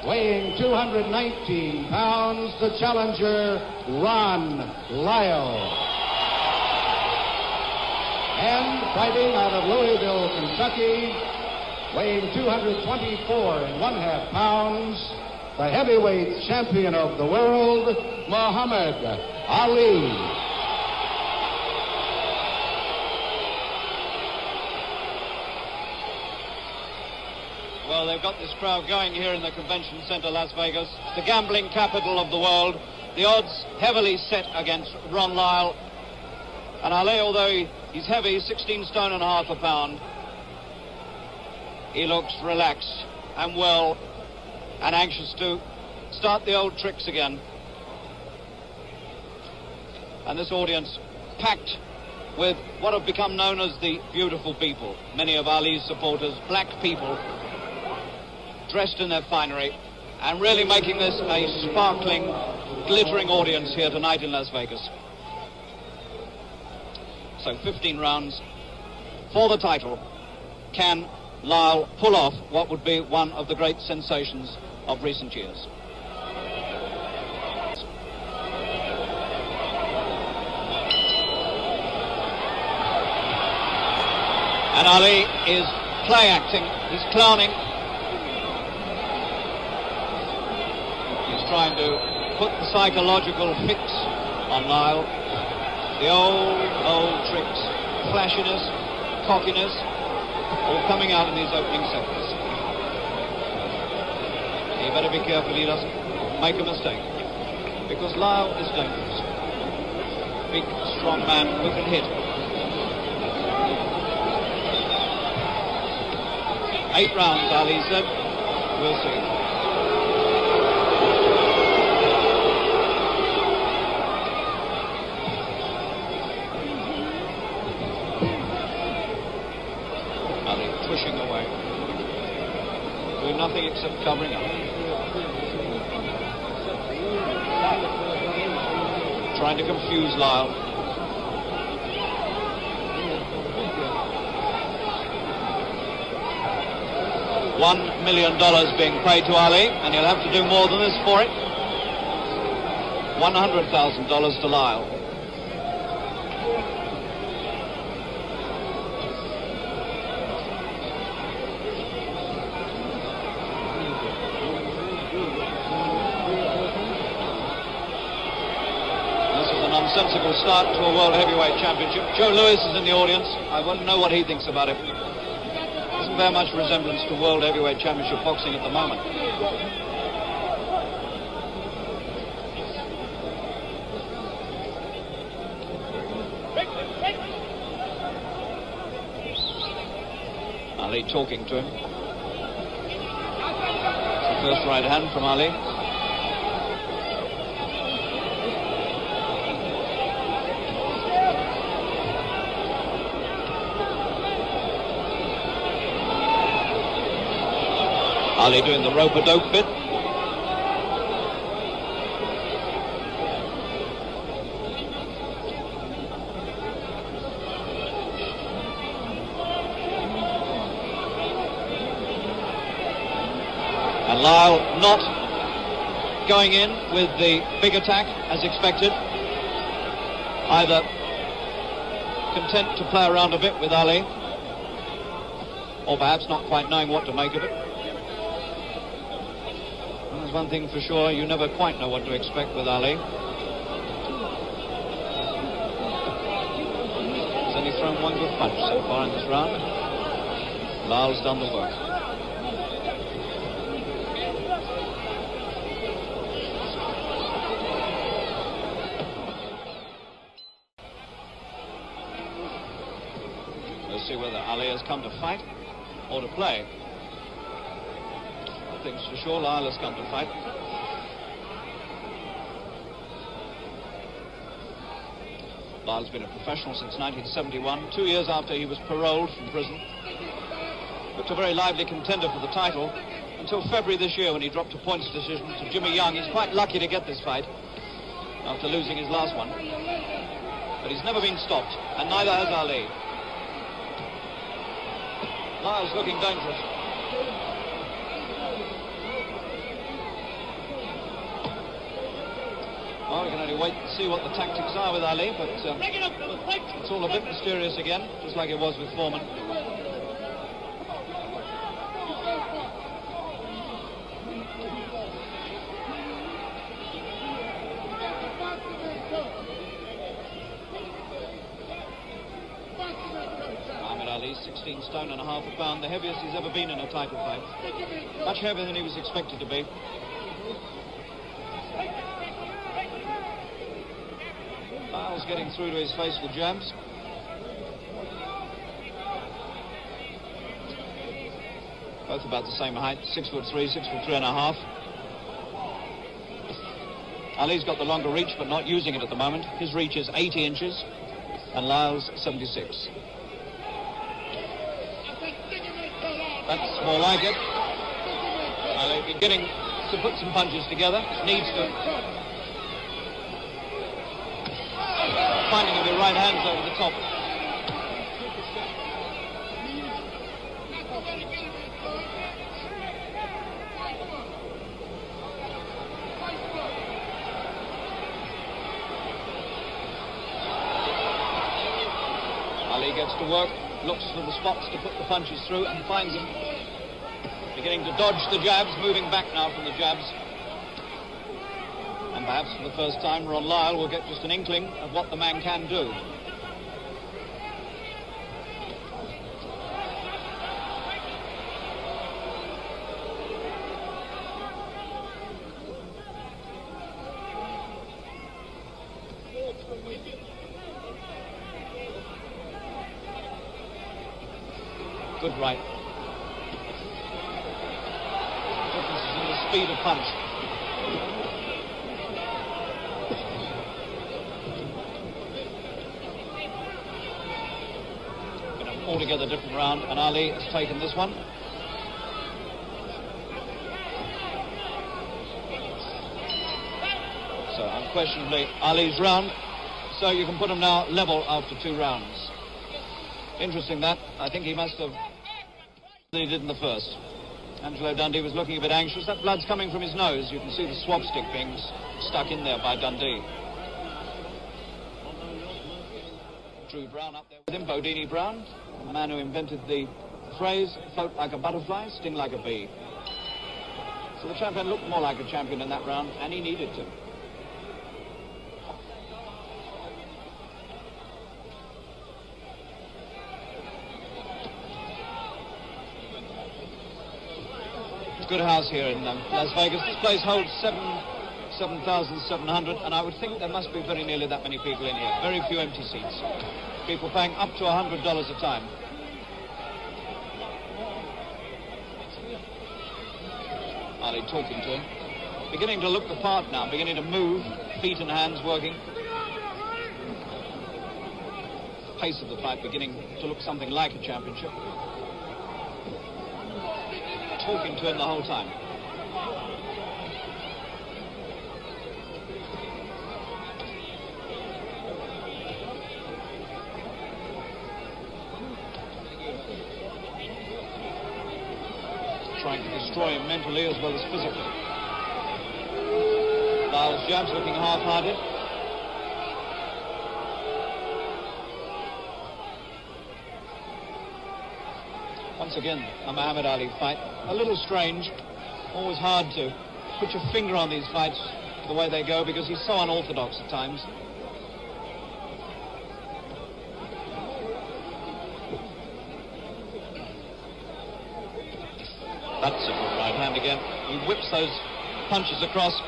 Weighing 219 pounds, the challenger, Lyle. And fighting out of Louisville, Kentucky, weighing 224.5 pounds, the heavyweight champion of the world, Muhammad Ali. Well, they've got this crowd going here in the Convention Center, Las Vegas, the gambling capital of the world. The odds heavily set against Ron Lyle. And Ali, although he's heavy, 16 stone and a half a pound, he looks relaxed and well and anxious to start the old tricks again. And this audience packed with what have become known as the beautiful people. Many of Ali's supporters, black people, dressed in their finery, and really making this a sparkling, glittering audience here tonight in Las Vegas. So 15 rounds for the title. Can Lyle pull off what would be one of the great sensations of recent years? And Ali is play acting, he's clowning. He's trying to put the psychological fix on Lyle. The old tricks, flashiness, cockiness, all coming out in these opening seconds. He better be careful he doesn't make a mistake, because Lyle is dangerous. Big, strong man who can hit. 8 rounds, Ali said. We'll see. Pushing away, doing nothing except covering up, trying to confuse Lyle. $1 million being paid to Ali, and he'll have to do more than this for it. $100,000 to Lyle. Sensible start to a World Heavyweight Championship. Joe Louis is in the audience. I want to know what he thinks about it. Doesn't bear much resemblance to World Heavyweight Championship boxing at the moment. Ali talking to him. It's the first right hand from Ali. Ali doing the rope-a-dope bit. And Lyle not going in with the big attack as expected. Either content to play around a bit with Ali, or perhaps not quite knowing what to make of it. There's one thing for sure, you never quite know what to expect with Ali. He's only thrown one good punch so far in this round. Lyle's done the work. We'll see whether Ali has come to fight or to play. Things for sure, Lyle has come to fight. Lyle's been a professional since 1971, 2 years after he was paroled from prison. Looked a very lively contender for the title until February this year, when he dropped a points decision to Jimmy Young. He's quite lucky to get this fight after losing his last one. But he's never been stopped, and neither has Ali. Lyle's looking dangerous. We can only wait and see what the tactics are with Ali, but it's all a bit mysterious again, just like it was with Foreman. Ali, 16 stone and a half a pound, the heaviest he's ever been in a title fight. Much heavier than he was expected to be. Lyle's getting through to his face with jabs. Both about the same height, 6'3", 6'3.5". Ali's got the longer reach, but not using it at the moment. His reach is 80 inches, and Lyle's 76. That's more like it. Ali beginning to put some punches together. Needs to. Finding him with right hands over the top. Ali gets to work. Looks for the spots to put the punches through and finds them. Beginning to dodge the jabs, moving back now from the jabs. And perhaps for the first time, Ron Lyle will get just an inkling of what the man can do. Good right. Difference is in the speed of punch. Been an altogether different round, and Ali has taken this one. So unquestionably Ali's round. So you can put him now level after 2 rounds. Interesting that. I think he must have than he did in the first. Angelo Dundee was looking a bit anxious. That blood's coming from his nose. You can see the swab stick being stuck in there by Dundee. Drew Brown up there with him, Bodini Brown, the man who invented the phrase, float like a butterfly, sting like a bee. So the champion looked more like a champion in that round, and he needed to. Good house here in Las Vegas. This place holds 7,700, and I would think there must be very nearly that many people in here. Very few empty seats. People paying up to $100 a time. Ali talking to him. Beginning to look the part now, beginning to move, feet and hands working. Pace of the fight beginning to look something like a championship. Talking to him the whole time. Trying to destroy him mentally as well as physically. Lyle's jabs looking half-hearted. Once again, a Muhammad Ali fight. A little strange. Always hard to put your finger on these fights the way they go because he's so unorthodox at times. That's a good right hand again. He whips those punches across.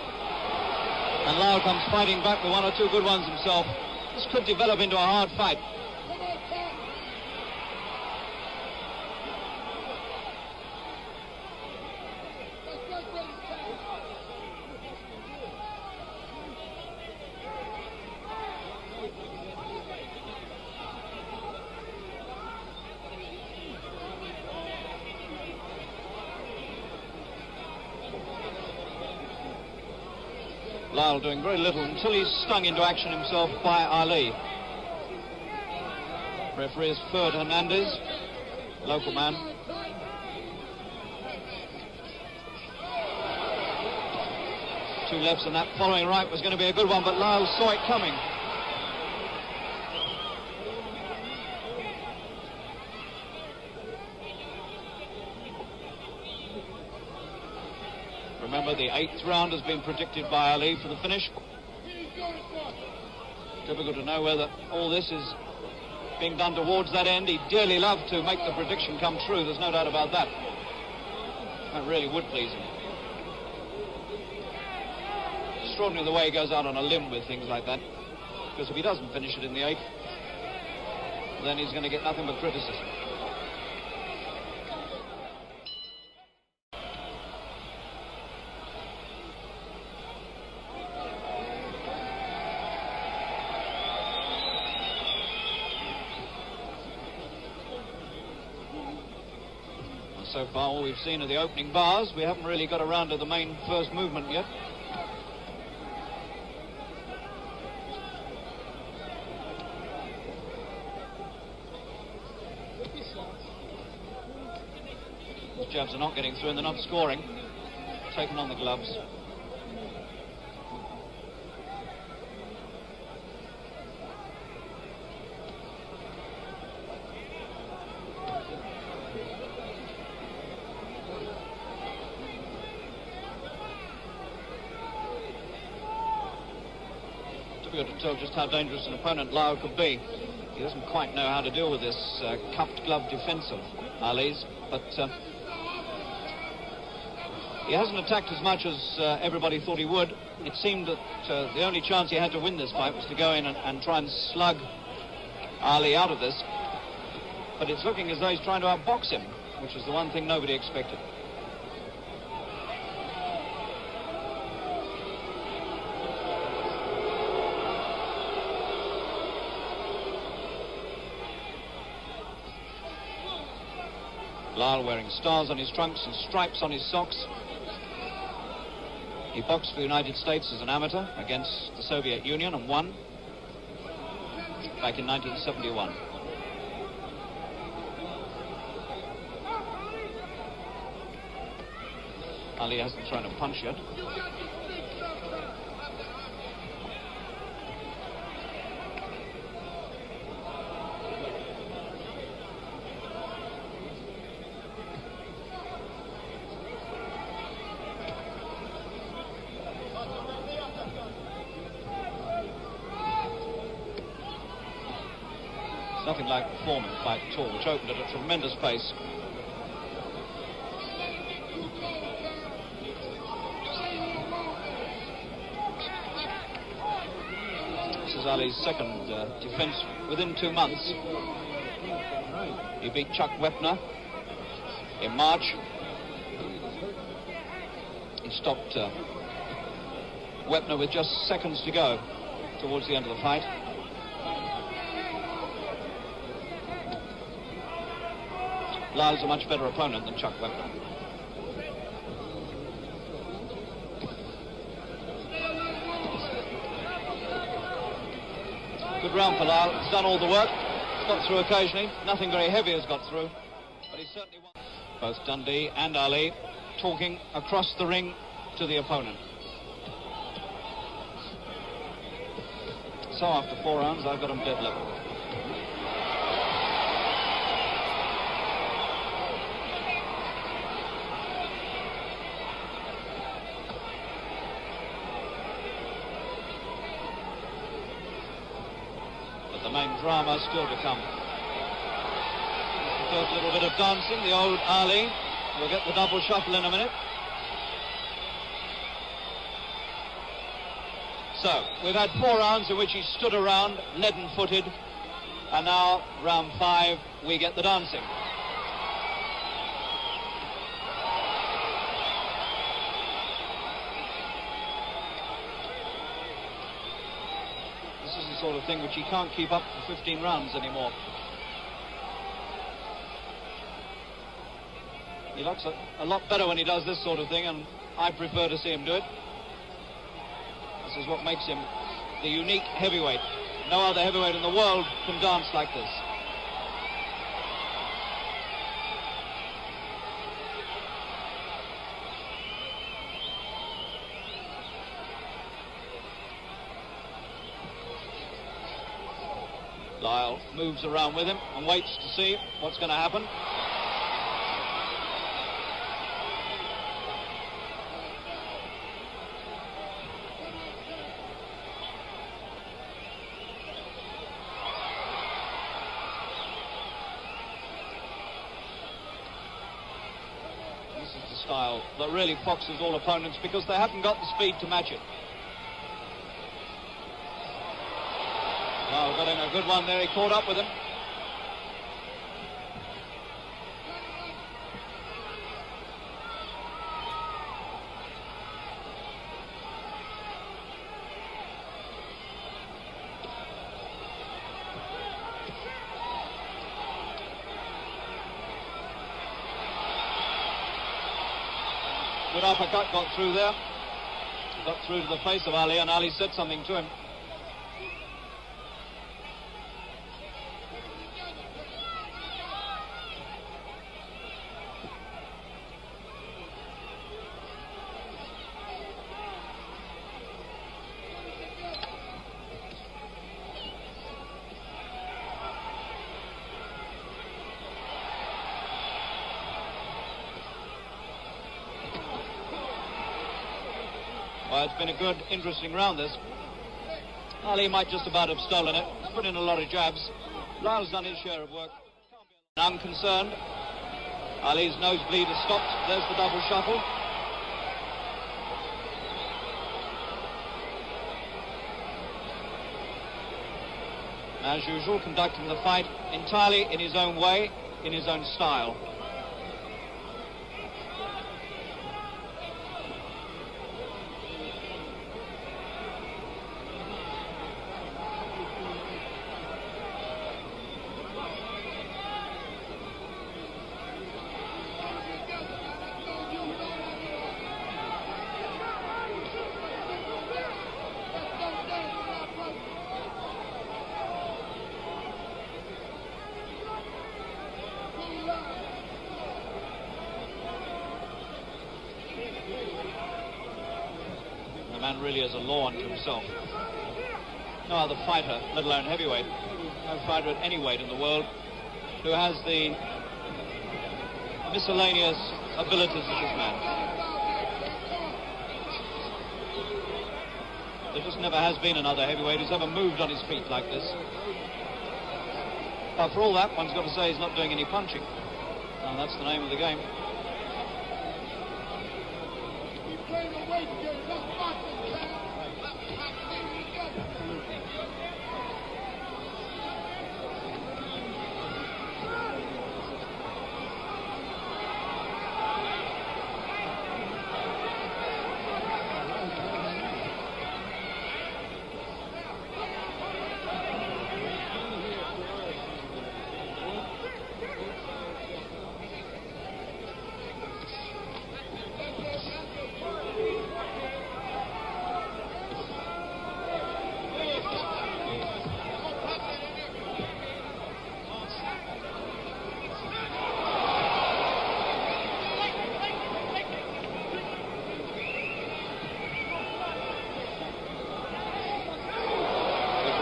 And Lyle comes fighting back with 1 or 2 good ones himself. This could develop into a hard fight. Lyle doing very little until he's stung into action himself by Ali. Referee is Ferd Hernandez, local man. 2 lefts, and that following right was going to be a good one, but Lyle saw it coming. Remember, the 8th round has been predicted by Ali for the finish. Difficult to know whether all this is being done towards that end. He'd dearly love to make the prediction come true, there's no doubt about that. That really would please him. Extraordinary the way he goes out on a limb with things like that, because if he doesn't finish it in the 8th, then he's going to get nothing but criticism. So far, all we've seen are the opening bars. We haven't really got around to the main first movement yet. These jabs are not getting through and they're not scoring. Taking on the gloves. Difficult to tell just how dangerous an opponent Lyle could be. He doesn't quite know how to deal with this cupped glove defense of Ali's, but he hasn't attacked as much as everybody thought he would. It seemed that the only chance he had to win this fight was to go in and try and slug Ali out of this, but it's looking as though he's trying to outbox him, which is the one thing nobody expected. Lyle wearing stars on his trunks and stripes on his socks. He boxed for the United States as an amateur against the Soviet Union and won back in 1971. Ali hasn't thrown a punch yet. Nothing like the Foreman fight at all, which opened at a tremendous pace. This is Ali's second defense within 2 months. He beat Chuck Wepner in March. He stopped Wepner with just seconds to go towards the end of the fight. Lyle's a much better opponent than Chuck Wepner. Good round for Lyle. He's done all the work. He's got through occasionally. Nothing very heavy has got through, but he certainly won. Both Dundee and Ali talking across the ring to the opponent. So after 4 rounds, I've got them dead level. The main drama still to come. The first little bit of dancing, the old Ali. We'll get the double shuffle in a minute. So, we've had 4 rounds in which he stood around, leaden-footed, and now, round 5, we get the dancing. This is the sort of thing which he can't keep up for 15 rounds anymore. He looks a lot better when he does this sort of thing, and I prefer to see him do it. This is what makes him the unique heavyweight. No other heavyweight in the world can dance like this. Lyle moves around with him and waits to see what's going to happen. This is the style that really foxes all opponents because they haven't got the speed to match it. Oh, got in a good one there. He caught up with him. Good uppercut got through there. Got through to the face of Ali, and Ali said something to him. Well, it's been a good, interesting round, this. Ali might just about have stolen it. He's put in a lot of jabs. Lyle's done his share of work. Unconcerned. Ali's nosebleed has stopped. There's the double shuffle. As usual, conducting the fight entirely in his own way, in his own style. The man really is a law unto himself. No other fighter, let alone heavyweight, no fighter at any weight in the world who has the miscellaneous abilities of this man. There just never has been another heavyweight who's ever moved on his feet like this. But for all that, one's got to say he's not doing any punching. And that's the name of the game.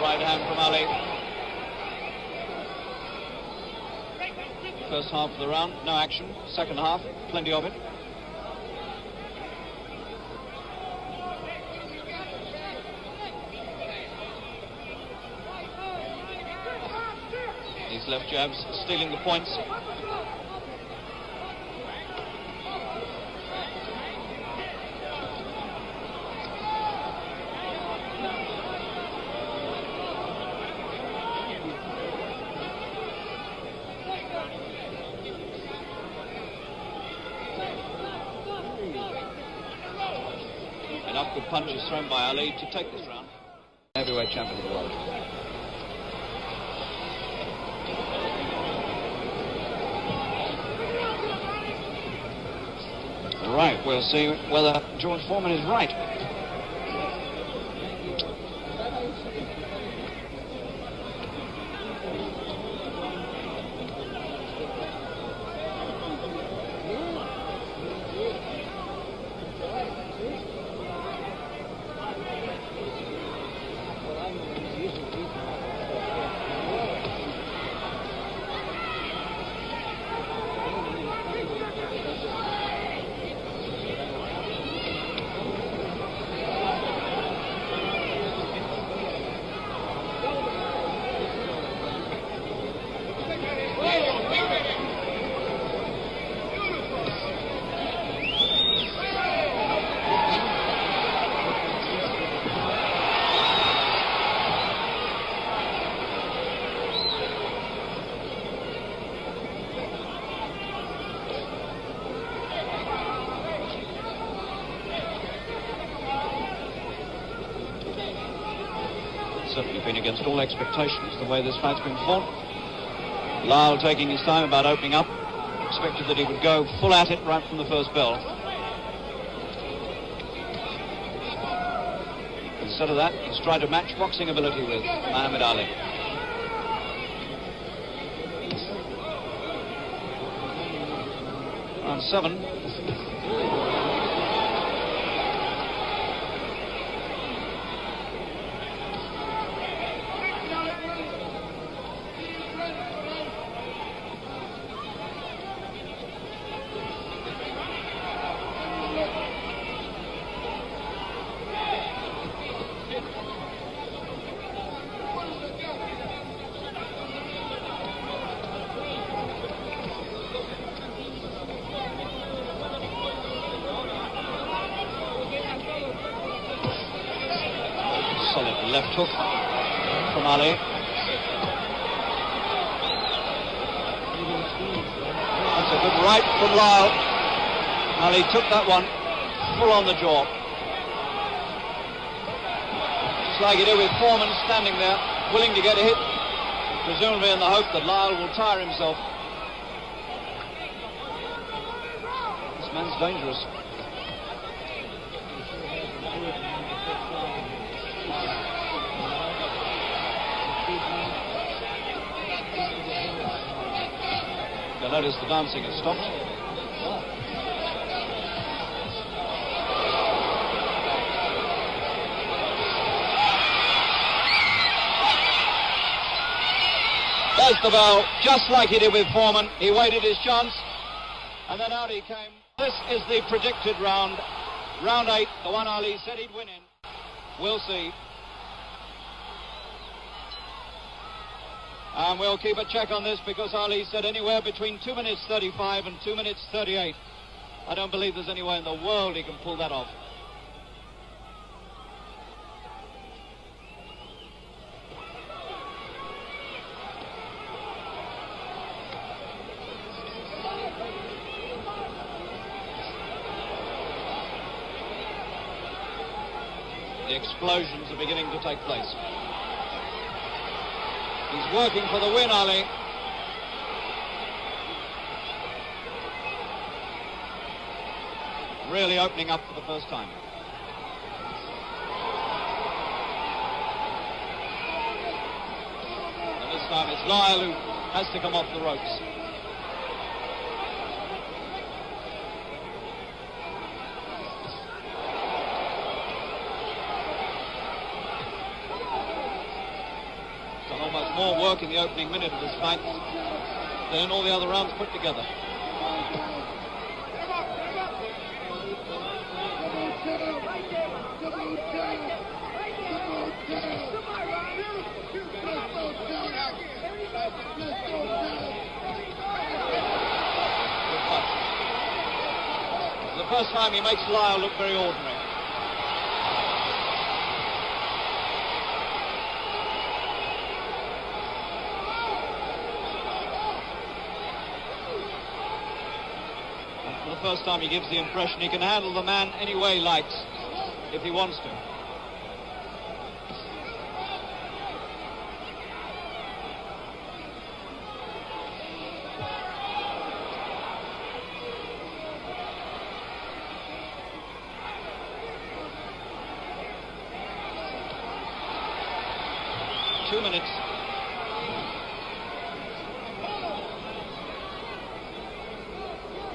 Right hand from Ali. First half of the round, no action. Second half, plenty of it. These left jabs stealing the points. Enough good punches thrown by Ali to take this round. Heavyweight champion of the world. Right, we'll see whether George Foreman is right. certainly been against all expectations, the way this fight's been fought. Lyle taking his time about opening up. Expected that he would go full at it right from the first bell. Instead of that, he's tried to match boxing ability with Muhammad Ali. Round 7. Solid left hook from Ali. That's a good right from Lyle. Ali took that one full on the jaw. Just like he did with Foreman, standing there, willing to get a hit, presumably in the hope that Lyle will tire himself. This man's dangerous. You'll notice the dancing has stopped. There's the bell, just like he did with Foreman. He waited his chance, and then out he came. This is the predicted round. Round 8, the one Ali said he'd win in. We'll see. And we'll keep a check on this because Ali said anywhere between 2 minutes 35 and 2 minutes 38. I don't believe there's any way in the world he can pull that off. The explosions are beginning to take place. He's working for the win, Ali. Really opening up for the first time. And this time it's Lyle who has to come off the ropes. Almost more work in the opening minute of this fight than in all the other rounds put together. The first time he makes Lyle look very ordinary. For the first time he gives the impression he can handle the man any way he likes, if he wants to. Two minutes.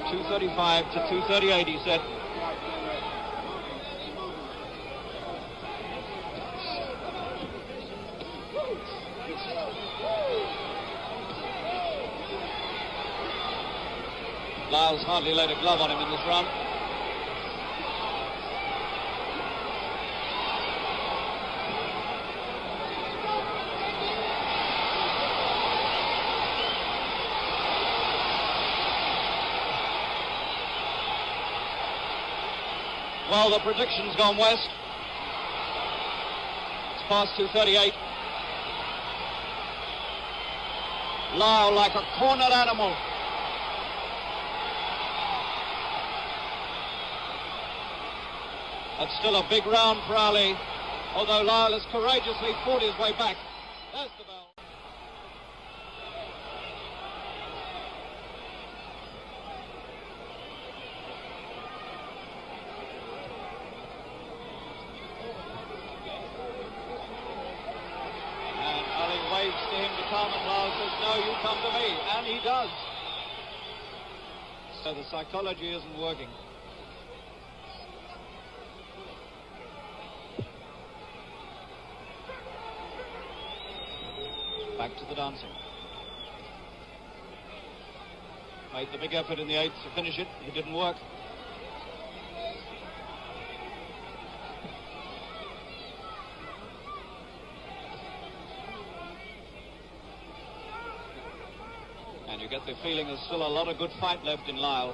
.235 to 238, he said. Lyle's hardly laid a glove on him in this round. Well, the prediction's gone west. It's past 2:38. Lyle like a cornered animal. That's still a big round for Ali. although Lyle has courageously fought his way back. There's the bell. And Ali waves to him to come, and Lyle says, no, you come to me, and he does. So the psychology isn't working. Back to the dancing. Made the big effort in the 8th to finish it. It didn't work. And you get the feeling there's still a lot of good fight left in Lyle.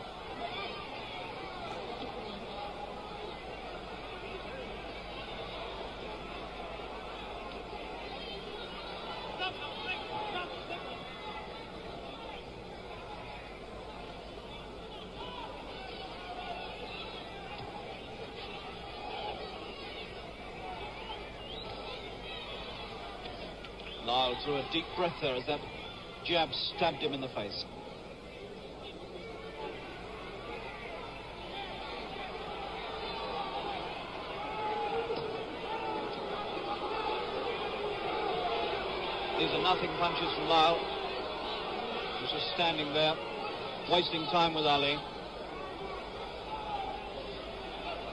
Lyle drew a deep breath there as that jab stabbed him in the face. These are nothing punches from Lyle. He's just standing there, wasting time with Ali,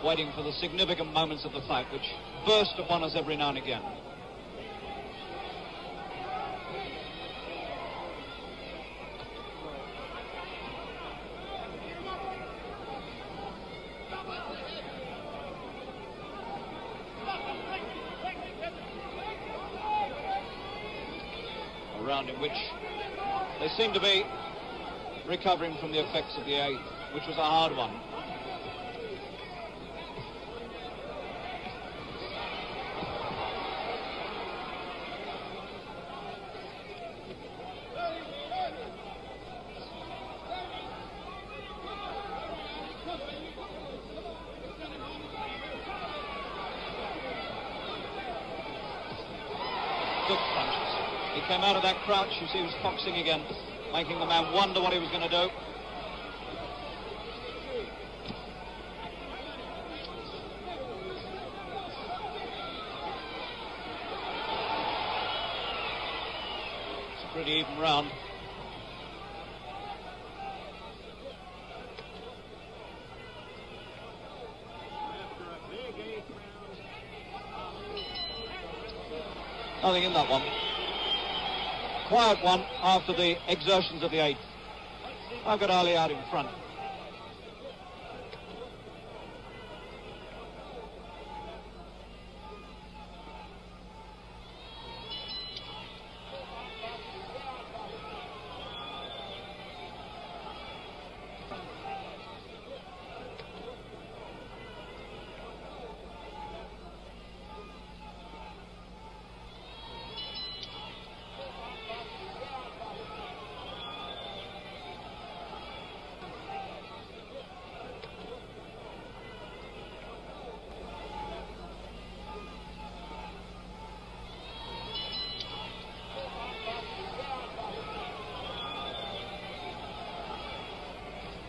waiting for the significant moments of the fight, which burst upon us every now and again. Round in which they seem to be recovering from the effects of the 8th, which was a hard one. Good punches. He came out of that crouch, you see he was foxing again, making the man wonder what he was going to do. It's a pretty even round. Nothing in that one. Quiet one after the exertions of the 8th. I've got Ali out in front.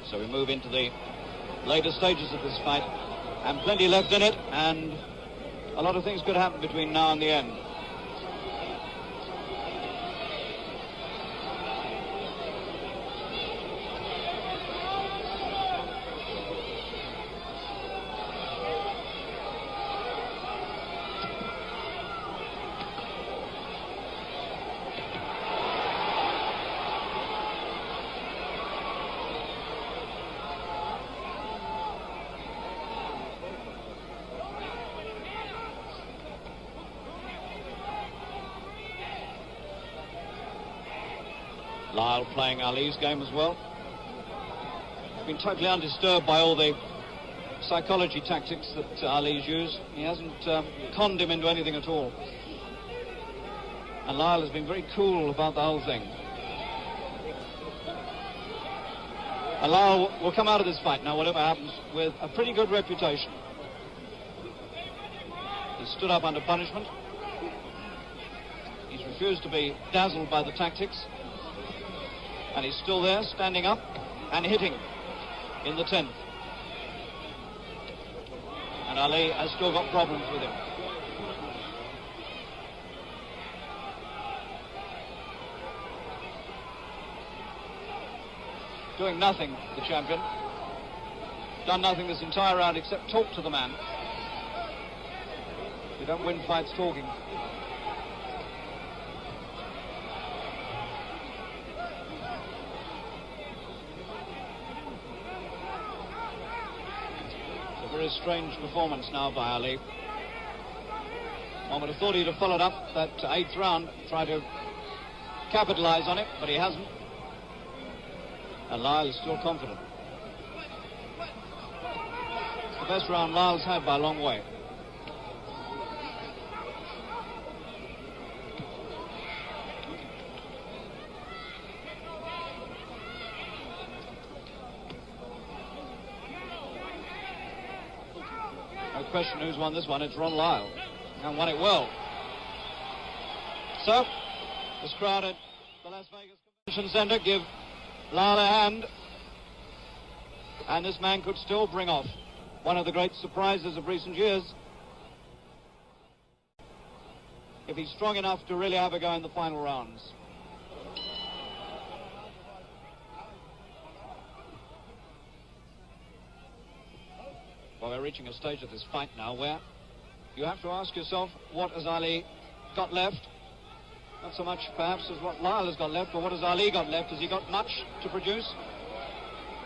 So we move into the later stages of this fight, and plenty left in it, and a lot of things could happen between now and the end. Lyle playing Ali's game as well. Been totally undisturbed by all the psychology tactics that Ali's used. He hasn't conned him into anything at all. And Lyle has been very cool about the whole thing. And Lyle will come out of this fight now, whatever happens, with a pretty good reputation. He stood up under punishment. He's refused to be dazzled by the tactics. And he's still there, standing up and hitting in the 10th. And Ali has still got problems with him. Doing nothing, the champion. Done nothing this entire round except talk to the man. You don't win fights talking. It's a very strange performance now by Ali. One would have thought he'd have followed up that 8th round, try to capitalise on it, but he hasn't. And Lyle is still confident. It's the best round Lyle's had by a long way. No question who's won this one. It's Ron Lyle. And won it well. So, this crowd at the Las Vegas Convention Center give Lyle a hand, and this man could still bring off one of the great surprises of recent years if he's strong enough to really have a go in the final rounds. Well, we're reaching a stage of this fight now where you have to ask yourself, what has Ali got left? Not so much, perhaps, as what Lyle has got left, but what has Ali got left? Has he got much to produce?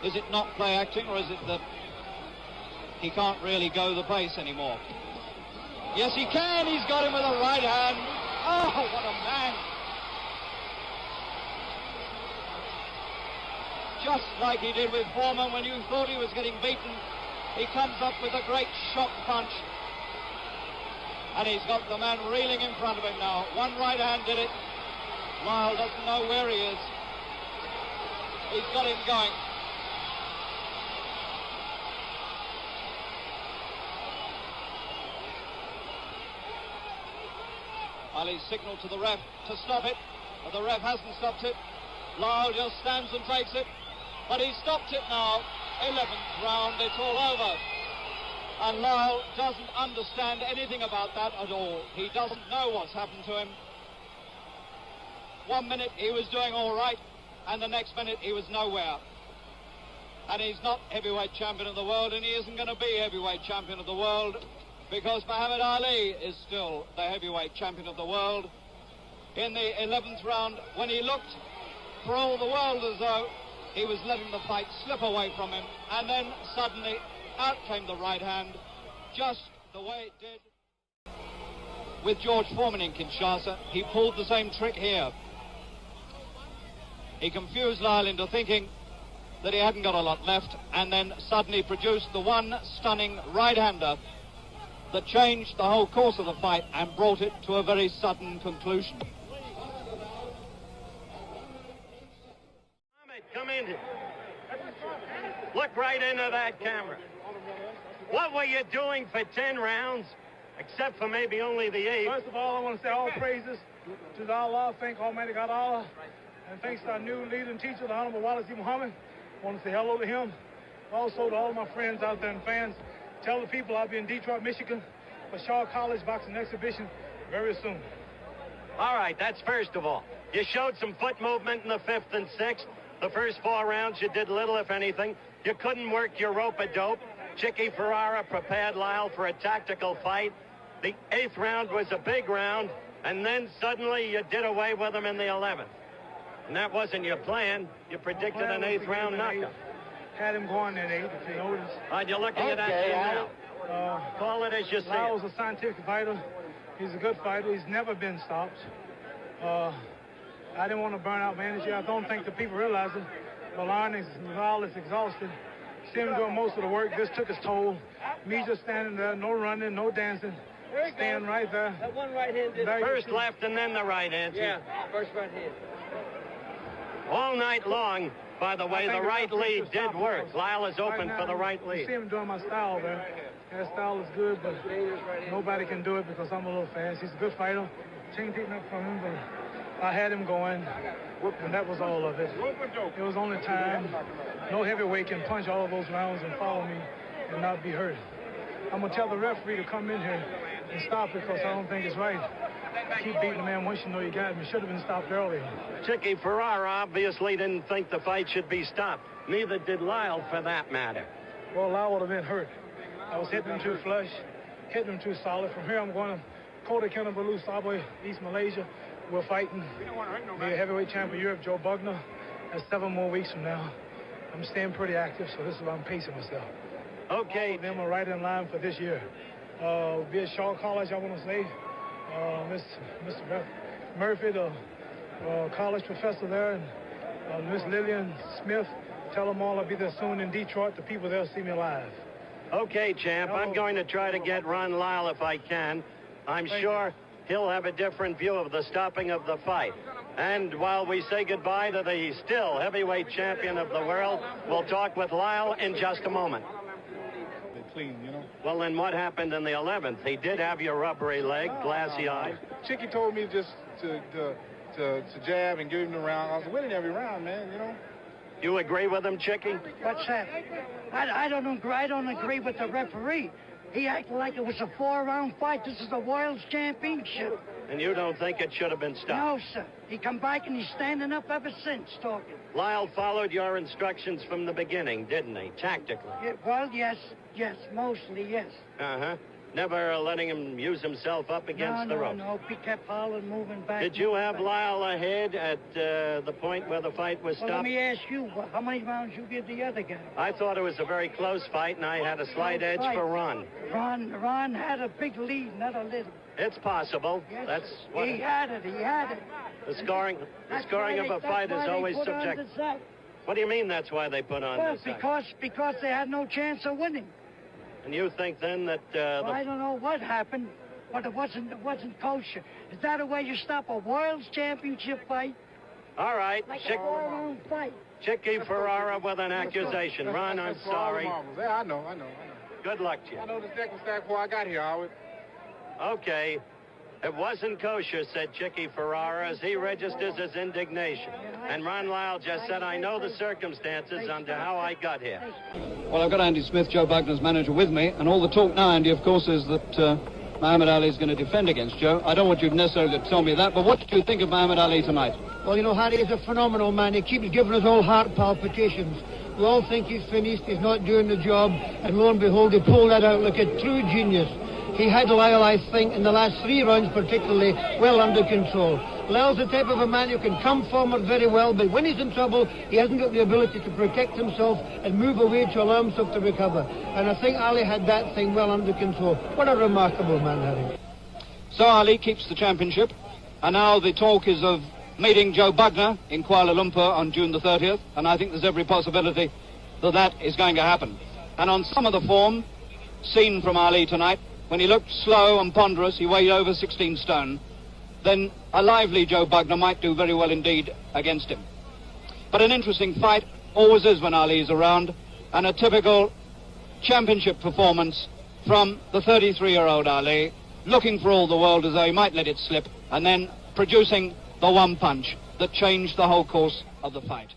Is it not play acting, or is it that he can't really go the pace anymore? Yes, he can. He's got him with a right hand. Oh, what a man. Just like he did with Foreman when you thought he was getting beaten. He comes up with a great shock punch. And he's got the man reeling in front of him now. One right hand did it. Lyle doesn't know where he is. He's got him going. Ali signaled to the ref to stop it, but the ref hasn't stopped it. Lyle just stands and takes it, but he stopped it now. 11th round, it's all over. And Lyle doesn't understand anything about that at all. He doesn't know what's happened to him. 1 minute he was doing all right, and the next minute he was nowhere. And he's not heavyweight champion of the world, and he isn't going to be heavyweight champion of the world, because Muhammad Ali is still the heavyweight champion of the world. In the 11th round, when he looked for all the world as though he was letting the fight slip away from him, and then suddenly out came the right hand, just the way it did with George Foreman in Kinshasa. He pulled the same trick here. He confused Lyle into thinking that he hadn't got a lot left, and then suddenly produced the one stunning right-hander that changed the whole course of the fight and brought it to a very sudden conclusion. Come in here. Look right into that camera. What were you doing for 10 rounds, except for maybe only the 8th? First of all, I want to say all praises to Allah, thank Almighty God Allah, and thanks to our new leader and teacher, the Honorable Wallace E. Muhammad. I want to say hello to him. Also to all of my friends out there and fans. Tell the people I'll be in Detroit, Michigan for Shaw College Boxing Exhibition very soon. All right, that's first of all. You showed some foot movement in the 5th and 6th. The first 4 rounds you did little, if anything. You couldn't work your rope-a-dope. Chicky Ferrara prepared Lyle for a tactical fight. The 8th round was a big round, and then suddenly you did away with him in the 11th. And that wasn't your plan. You predicted an 8th round knockout. Had him going in 8, if you notice. You're looking at that now. Call it as you see it. Lyle's a scientific fighter. He's a good fighter. He's never been stopped. I didn't want to burn out my energy. I don't think the people realize it. But Lyle is exhausted. See him doing most of the work. This took his toll. Me just standing there, no running, no dancing. Staying right there. That one right hand did first left and then the right hand. Yeah, first right hand. All night long, by the way, the right lead did work. Lyle is open right now, for the right you lead. see him doing my style there. That style is good, but nobody can do it because I'm a little fast. He's a good fighter. Can't take nothing from him, but I had him going, and that was all of it. It was only time. No heavyweight can punch all of those rounds and follow me and not be hurt. I'm going to tell the referee to come in here and stop it because I don't think it's right. Keep beating the man once you know you got him. It should have been stopped earlier. Chicky Ferrara obviously didn't think the fight should be stopped. Neither did Lyle, for that matter. Well, Lyle would have been hurt. I was hitting him too flush, hitting him too solid. From here, I'm going to Kota Kinabalu, Savoy, East Malaysia. We're fighting the heavyweight champion of Europe, Joe Bugner. That's 7 more weeks from now. I'm staying pretty active, so this is why I'm pacing myself. Okay. All of them are right in line for this year. Be at Shaw College, I want to say. Mr. Murphy, the college professor there, and Miss Lillian Smith. Tell them all I'll be there soon in Detroit. The people there see me live. Okay, champ. I'm going to try to get Ron Lyle if I can. I'm sure he'll have a different view of the stopping of the fight. And while we say goodbye to the still heavyweight champion of the world, we'll talk with Lyle in just a moment. Clean, you know. Well, then what happened in the 11th? He did have your rubbery leg, glassy eye. Chicky told me just to jab and give him the round. I was winning every round, man, you know. You agree with him, Chicky? What's that? I don't agree with the referee. He acted like it was a 4-round fight. This is a World's Championship. And you don't think it should have been stopped? No, sir. He come back and he's standing up ever since talking. Lyle followed your instructions from the beginning, didn't he? Tactically. Yeah, well, yes, mostly, yes. Uh-huh. Never letting him use himself up against the rope. No, he kept hollering, moving back. Did you have Lyle ahead at the point where the fight was stopped? Well, let me ask you, how many rounds you give the other guy? I thought it was a very close fight, and I had a slight edge for Ron. Ron had a big lead, not a little. It's possible. Yes, That's what he had it. The scoring of a fight is always subjective. What do you mean that's why they put on well, the sack? because they had no chance of winning. And you think then that I don't know what happened, but it wasn't kosher. Is that a way you stop a World's Championship fight? All right. Like a 4-round fight. Chicky Ferrara with an accusation. Ron, I'm sorry. Yeah, I know. Good luck to you. I know the deck was stacked before I got here, Howard. Okay. It wasn't kosher, said Chicky Ferrara, as he registers his indignation. And Ron Lyle just said, I know the circumstances under how I got here. Well, I've got Andy Smith, Joe Bugner's manager, with me, and all the talk now, Andy, of course, is that Muhammad Ali is going to defend against Joe. I don't want you necessarily to tell me that, but what did you think of Muhammad Ali tonight? Well, you know, Harry is a phenomenal man. He keeps giving us all heart palpitations. We all think he's finished, he's not doing the job, and lo and behold, he pulled that out like a true genius. He had Lyle, I think, in the last 3 rounds particularly, well under control. Lyle's the type of a man who can come forward very well, but when he's in trouble, he hasn't got the ability to protect himself and move away to allow himself to recover. And I think Ali had that thing well under control. What a remarkable man, Harry. So Ali keeps the championship, and now the talk is of meeting Joe Bugner in Kuala Lumpur on June the 30th, and I think there's every possibility that that is going to happen. And on some of the form seen from Ali tonight, when he looked slow and ponderous, he weighed over 16 stone, then a lively Joe Bugner might do very well indeed against him. But an interesting fight always is when Ali is around, and a typical championship performance from the 33-year-old Ali, looking for all the world as though he might let it slip, and then producing the one punch that changed the whole course of the fight.